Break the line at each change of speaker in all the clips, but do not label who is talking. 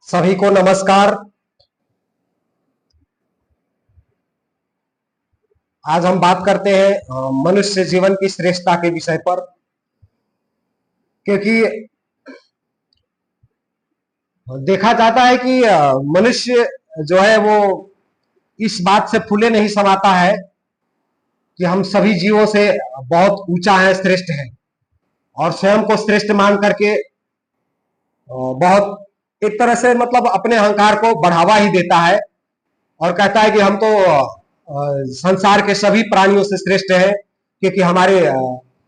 सभी को नमस्कार। आज हम बात करते हैं मनुष्य जीवन की श्रेष्ठता के विषय पर, क्योंकि देखा जाता है कि मनुष्य जो है वो इस बात से फूले नहीं समाता है कि हम सभी जीवों से बहुत ऊंचा है, श्रेष्ठ है, और स्वयं को श्रेष्ठ मान करके बहुत एक तरह से मतलब अपने अहंकार को बढ़ावा ही देता है और कहता है कि हम तो संसार के सभी प्राणियों से श्रेष्ठ है, क्योंकि हमारे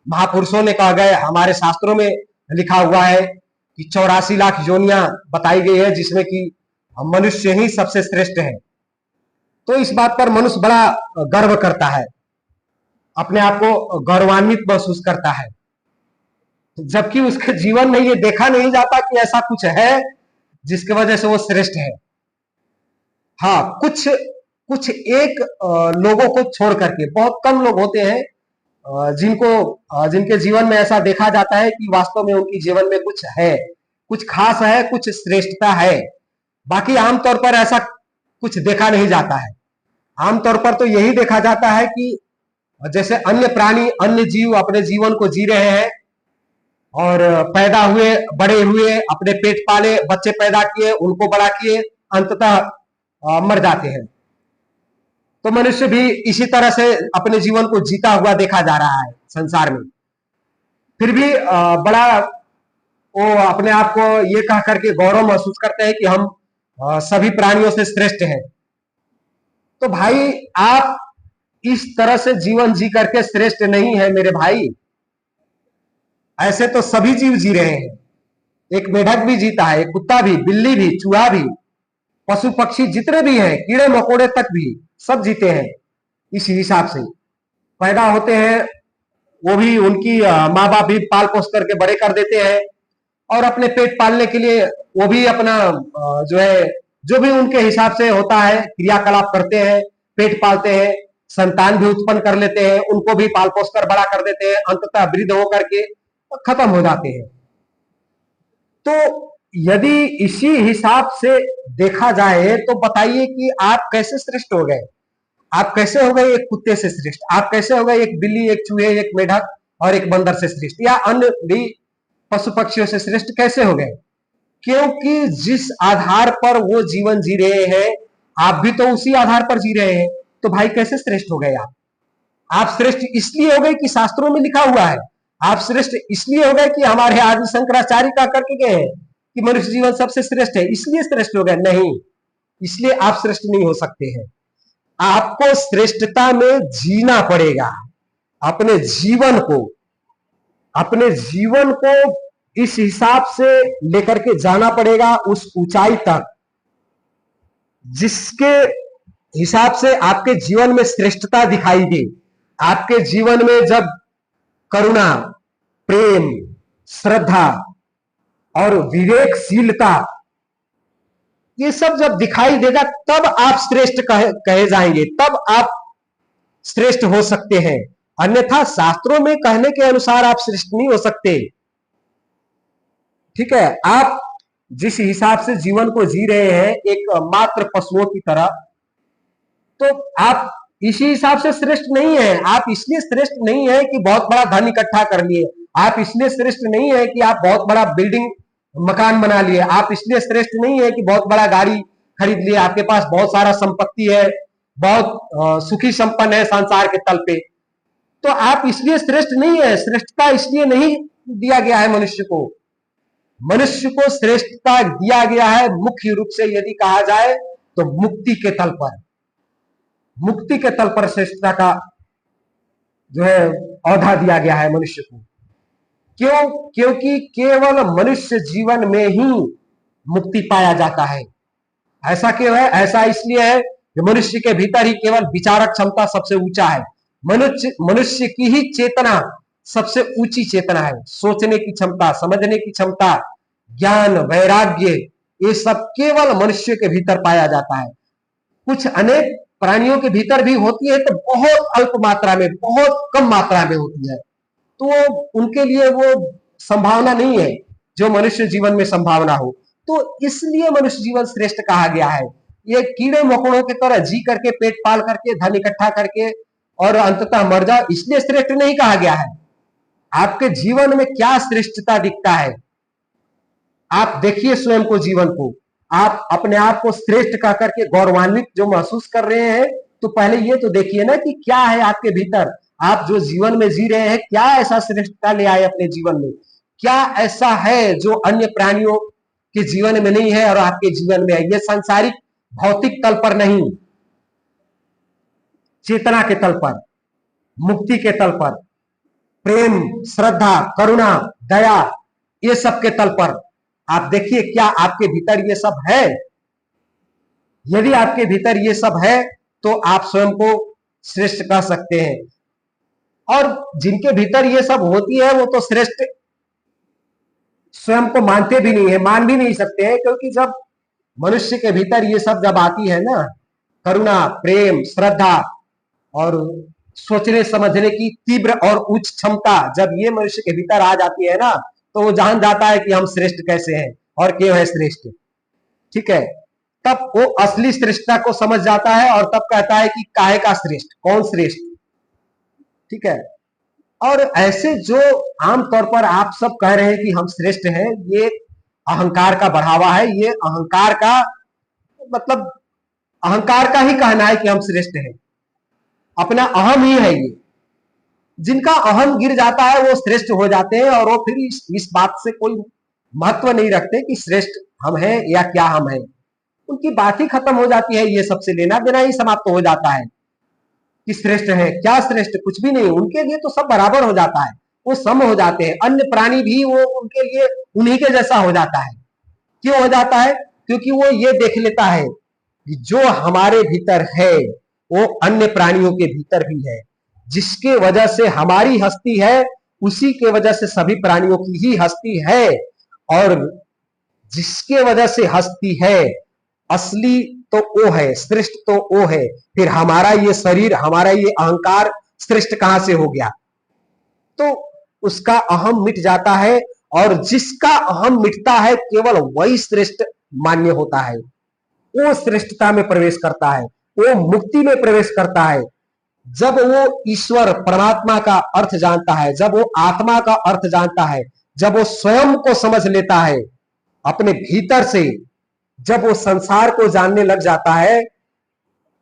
महापुरुषों ने कहा गया, हमारे शास्त्रों में लिखा हुआ है कि 84 लाख योनियां बताई गई है, जिसमें कि मनुष्य ही सबसे श्रेष्ठ है। तो इस बात पर मनुष्य बड़ा गर्व करता है, अपने आप को गौरवान्वित महसूस करता है, जबकि उसके जीवन में ये देखा नहीं जाता कि ऐसा कुछ है जिसकी वजह से वो श्रेष्ठ है। हाँ, कुछ एक लोगों को छोड़ करके बहुत कम लोग होते हैं जिनके जीवन में ऐसा देखा जाता है कि वास्तव में उनकी जीवन में कुछ है, कुछ खास है, कुछ श्रेष्ठता है। बाकी आमतौर पर ऐसा कुछ देखा नहीं जाता है। आमतौर पर तो यही देखा जाता है कि जैसे अन्य प्राणी, अन्य जीव अपने जीवन को जी रहे हैं और पैदा हुए, बड़े हुए, अपने पेट पाले, बच्चे पैदा किए, उनको बड़ा किए, अंततः मर जाते हैं। तो मनुष्य भी इसी तरह से अपने जीवन को जीता हुआ देखा जा रहा है संसार में। फिर भी बड़ा वो अपने आप को ये कह करके गौरव महसूस करते हैं कि हम सभी प्राणियों से श्रेष्ठ हैं। तो भाई, आप इस तरह से जीवन जी करके श्रेष्ठ नहीं है मेरे भाई। ऐसे तो सभी जीव जी रहे हैं। एक मेढक भी जीता है, एक कुत्ता भी, बिल्ली भी, चूहा भी, पशु पक्षी जितने भी हैं, कीड़े मकोड़े तक भी सब जीते हैं। इस हिसाब से पैदा होते हैं, वो भी उनकी माँ बाप भी पाल पोस करके बड़े कर देते हैं, और अपने पेट पालने के लिए वो भी अपना जो है, जो भी उनके हिसाब से होता है, क्रियाकलाप करते हैं, पेट पालते हैं, संतान भी उत्पन्न कर लेते हैं, उनको भी पाल पोस कर बड़ा कर देते हैं, अंततः वृद्ध होकर के खत्म हो जाते हैं। तो यदि इसी हिसाब से देखा जाए तो बताइए कि आप कैसे श्रेष्ठ हो गए? आप कैसे हो गए एक कुत्ते से श्रेष्ठ? आप कैसे हो गए एक बिल्ली, एक चूहे, एक मेढक और एक बंदर से श्रेष्ठ, या अन्य भी पशु पक्षियों से श्रेष्ठ कैसे हो गए? क्योंकि जिस आधार पर वो जीवन जी रहे हैं, आप भी तो उसी आधार पर जी रहे हैं। तो भाई, कैसे श्रेष्ठ हो गए आप श्रेष्ठ इसलिए हो गए कि शास्त्रों में लिखा हुआ है। आप श्रेष्ठ इसलिए हो गए कि हमारे आदि शंकराचार्य का करके गए हैं कि मनुष्य जीवन सबसे श्रेष्ठ है, इसलिए श्रेष्ठ हो गए? नहीं, इसलिए आप श्रेष्ठ नहीं हो सकते हैं। आपको श्रेष्ठता में जीना पड़ेगा। अपने जीवन को इस हिसाब से लेकर के जाना पड़ेगा उस ऊंचाई तक जिसके हिसाब से आपके जीवन में श्रेष्ठता दिखाई दे। आपके जीवन में जब करुणा, प्रेम, श्रद्धा और विवेकशीलता, ये सब जब दिखाई देगा, तब आप श्रेष्ठ कहे जाएंगे, तब आप श्रेष्ठ हो सकते हैं। अन्यथा शास्त्रों में कहने के अनुसार आप श्रेष्ठ नहीं हो सकते। ठीक है, आप जिस हिसाब से जीवन को जी रहे हैं एक मात्र पशुओं की तरह, तो आप इसी हिसाब से श्रेष्ठ नहीं है। आप इसलिए श्रेष्ठ नहीं है कि बहुत बड़ा धन इकट्ठा कर लिए, आप इसलिए श्रेष्ठ नहीं है कि आप बहुत बड़ा बिल्डिंग मकान बना लिए, आप इसलिए श्रेष्ठ नहीं है कि बहुत बड़ा गाड़ी खरीद लिए, आपके पास बहुत सारा संपत्ति है, बहुत सुखी संपन्न है संसार के तल पे। तो आप इसलिए श्रेष्ठ नहीं है। श्रेष्ठता इसलिए नहीं दिया गया है मनुष्य को। मनुष्य को श्रेष्ठता दिया गया है मुख्य रूप से यदि कहा जाए तो मुक्ति के तल पर। मुक्ति के तल पर श्रेष्ठता का जो है औधा दिया गया है मनुष्य को। क्यों? क्योंकि केवल मनुष्य जीवन में ही मुक्ति पाया जाता है। ऐसा क्यों है? ऐसा इसलिए है कि मनुष्य के भीतर ही केवल विचारक क्षमता सबसे ऊंचा है। मनुष्य की ही चेतना सबसे ऊंची चेतना है। सोचने की क्षमता, समझने की क्षमता, ज्ञान, वैराग्य, ये सब केवल मनुष्य के भीतर पाया जाता है। कुछ अनेक प्राणियों के भीतर भी होती है, तो बहुत अल्प मात्रा में, बहुत कम मात्रा में होती है। तो उनके लिए वो संभावना नहीं है जो मनुष्य जीवन में संभावना हो। तो इसलिए मनुष्य जीवन श्रेष्ठ कहा गया है। ये कीड़े मकोड़ों की तरह जी करके, पेट पाल करके, धन इकट्ठा करके और अंततः मर जाओ, इसलिए श्रेष्ठ नहीं कहा गया है। आपके जीवन में क्या श्रेष्ठता दिखता है, आप देखिए स्वयं को, जीवन को। आप अपने आप को श्रेष्ठ कह करके गौरवान्वित जो महसूस कर रहे हैं, तो पहले ये तो देखिए ना कि क्या है आपके भीतर। आप जो जीवन में जी रहे हैं, क्या ऐसा श्रेष्ठता ले आए अपने जीवन में? क्या ऐसा है जो अन्य प्राणियों के जीवन में नहीं है और आपके जीवन में है? ये सांसारिक भौतिक तल पर नहीं, चेतना के तल पर, मुक्ति के तल पर, प्रेम, श्रद्धा, करुणा, दया, ये सब के तल पर आप देखिए क्या आपके भीतर ये सब है। यदि आपके भीतर ये सब है तो आप स्वयं को श्रेष्ठ कह सकते हैं। और जिनके भीतर ये सब होती है वो तो श्रेष्ठ स्वयं को मानते भी नहीं है, मान भी नहीं सकते हैं, क्योंकि जब मनुष्य के भीतर ये सब जब आती है ना, करुणा, प्रेम, श्रद्धा और सोचने समझने की तीव्र और उच्च क्षमता, जब ये मनुष्य के भीतर आ जाती है ना, तो वो जान जाता है कि हम श्रेष्ठ कैसे हैं और क्यों है श्रेष्ठ। ठीक है, तब वो असली श्रेष्ठता को समझ जाता है और तब कहता है कि काहे का श्रेष्ठ, कौन श्रेष्ठ। ठीक है, और ऐसे जो आमतौर पर आप सब कह रहे हैं कि हम श्रेष्ठ हैं, ये अहंकार का बढ़ावा है। ये अहंकार का मतलब अहंकार का ही कहना है कि हम श्रेष्ठ हैं, अपना अहम ही है ये। जिनका अहम गिर जाता है वो श्रेष्ठ हो जाते हैं और वो फिर इस बात से कोई महत्व नहीं रखते कि श्रेष्ठ हम हैं या क्या हम हैं। उनकी बात ही खत्म हो जाती है, ये सबसे लेना देना ही समाप्त हो जाता है कि श्रेष्ठ है क्या श्रेष्ठ, कुछ भी नहीं। उनके लिए तो सब बराबर हो जाता है, वो सम हो जाते हैं। अन्य प्राणी भी वो उनके लिए उन्हीं के जैसा हो जाता है। क्यों हो जाता है? क्योंकि वो ये देख लेता है कि जो हमारे भीतर है वो अन्य प्राणियों के भीतर भी है। जिसके वजह से हमारी हस्ती है, उसी के वजह से सभी प्राणियों की ही हस्ती है। और जिसके वजह से हस्ती है, असली तो वो है, श्रेष्ठ तो वो है। फिर हमारा ये शरीर, हमारा ये अहंकार श्रेष्ठ कहां से हो गया? तो उसका अहम मिट जाता है, और जिसका अहम मिटता है केवल वही श्रेष्ठ मान्य होता है। वो श्रेष्ठता में प्रवेश करता है, वो मुक्ति में प्रवेश करता है। जब वो ईश्वर परमात्मा का अर्थ जानता है, जब वो आत्मा का अर्थ जानता है, जब वो स्वयं को समझ लेता है अपने भीतर से, जब वो संसार को जानने लग जाता है,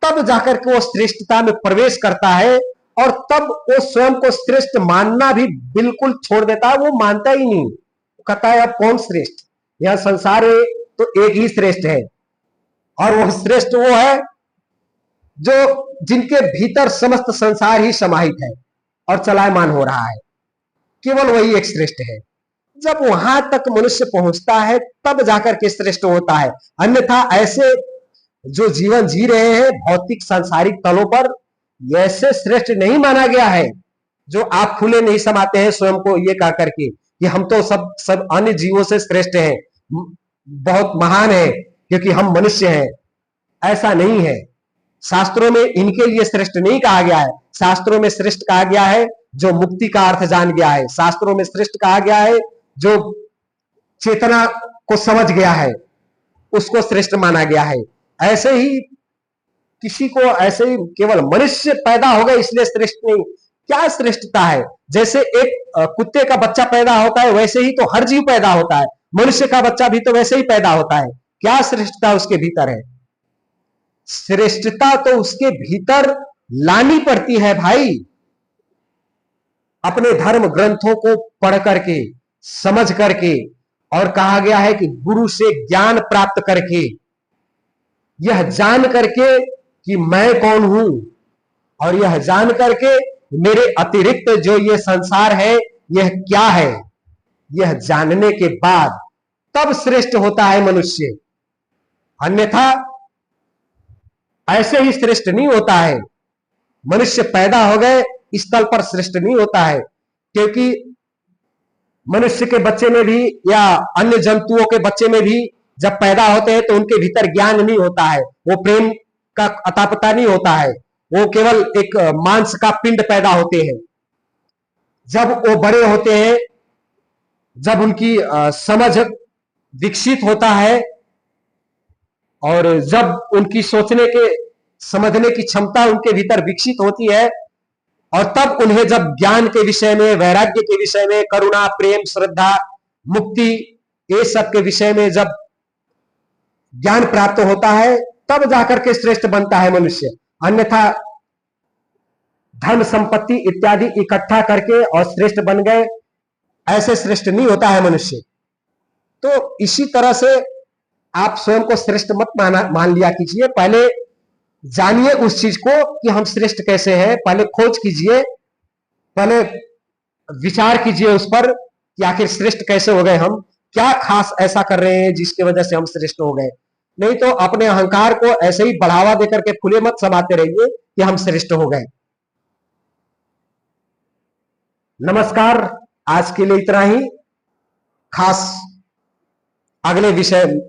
तब जाकर के वो श्रेष्ठता में प्रवेश करता है। और तब वो स्वयं को श्रेष्ठ मानना भी बिल्कुल छोड़ देता है, वो मानता ही नहीं। वो कहता है अब कौन श्रेष्ठ, यह संसार है तो एक ही श्रेष्ठ है, और वो श्रेष्ठ वो है जो जिनके भीतर समस्त संसार ही समाहित है और चलायमान हो रहा है। केवल वही एक श्रेष्ठ है। जब वहां तक मनुष्य पहुंचता है तब जाकर के श्रेष्ठ होता है। अन्यथा ऐसे जो जीवन जी रहे हैं भौतिक सांसारिक तलों पर, ऐसे श्रेष्ठ नहीं माना गया है। जो आप खुले नहीं समाते हैं स्वयं को ये कह करके कि हम तो सब अन्य जीवों से श्रेष्ठ हैं, बहुत महान है क्योंकि हम मनुष्य हैं। ऐसा नहीं है। शास्त्रों में इनके लिए श्रेष्ठ नहीं कहा गया है। शास्त्रों में श्रेष्ठ कहा गया है जो मुक्ति का अर्थ जान गया है। शास्त्रों में श्रेष्ठ कहा गया है जो चेतना को समझ गया है, उसको श्रेष्ठ माना गया है। ऐसे ही किसी को ऐसे ही केवल मनुष्य पैदा हो गए इसलिए श्रेष्ठ नहीं। क्या श्रेष्ठता है? जैसे एक कुत्ते का बच्चा पैदा होता है वैसे ही तो हर जीव पैदा होता है। मनुष्य का बच्चा भी तो वैसे ही पैदा होता है। क्या श्रेष्ठता उसके भीतर है? श्रेष्ठता तो उसके भीतर लानी पड़ती है भाई। अपने धर्म ग्रंथों को पढ़ करके, समझ करके, और कहा गया है कि गुरु से ज्ञान प्राप्त करके, यह जान करके कि मैं कौन हूं, और यह जान करके मेरे अतिरिक्त जो ये संसार है यह क्या है, यह जानने के बाद तब श्रेष्ठ होता है मनुष्य। अन्यथा ऐसे ही श्रेष्ठ नहीं होता है। मनुष्य पैदा हो गए इस तल पर श्रेष्ठ नहीं होता है, क्योंकि मनुष्य के बच्चे में भी या अन्य जंतुओं के बच्चे में भी जब पैदा होते हैं तो उनके भीतर ज्ञान नहीं होता है, वो प्रेम का अता पता नहीं होता है, वो केवल एक मांस का पिंड पैदा होते हैं। जब वो बड़े होते हैं, जब उनकी समझ विकसित होता है और जब उनकी सोचने के समझने की क्षमता उनके भीतर विकसित होती है और तब उन्हें जब ज्ञान के विषय में, वैराग्य के विषय में, करुणा, प्रेम, श्रद्धा, मुक्ति, ये सब के विषय में जब ज्ञान प्राप्त होता है तब जाकर के श्रेष्ठ बनता है मनुष्य। अन्यथा धन संपत्ति इत्यादि इकट्ठा करके और श्रेष्ठ बन गए, ऐसे श्रेष्ठ नहीं होता है मनुष्य। तो इसी तरह से आप स्वयं को श्रेष्ठ मत मान लिया कीजिए, पहले जानिए उस चीज को कि हम श्रेष्ठ कैसे हैं, पहले खोज कीजिए, पहले विचार कीजिए उस पर कि आखिर श्रेष्ठ कैसे हो गए, हम क्या खास ऐसा कर रहे हैं जिसकी वजह से हम श्रेष्ठ हो गए। नहीं तो अपने अहंकार को ऐसे ही बढ़ावा देकर के फुले मत समाते रहिए कि हम श्रेष्ठ हो गए। नमस्कार, आज के लिए इतना ही। खास अगले विषय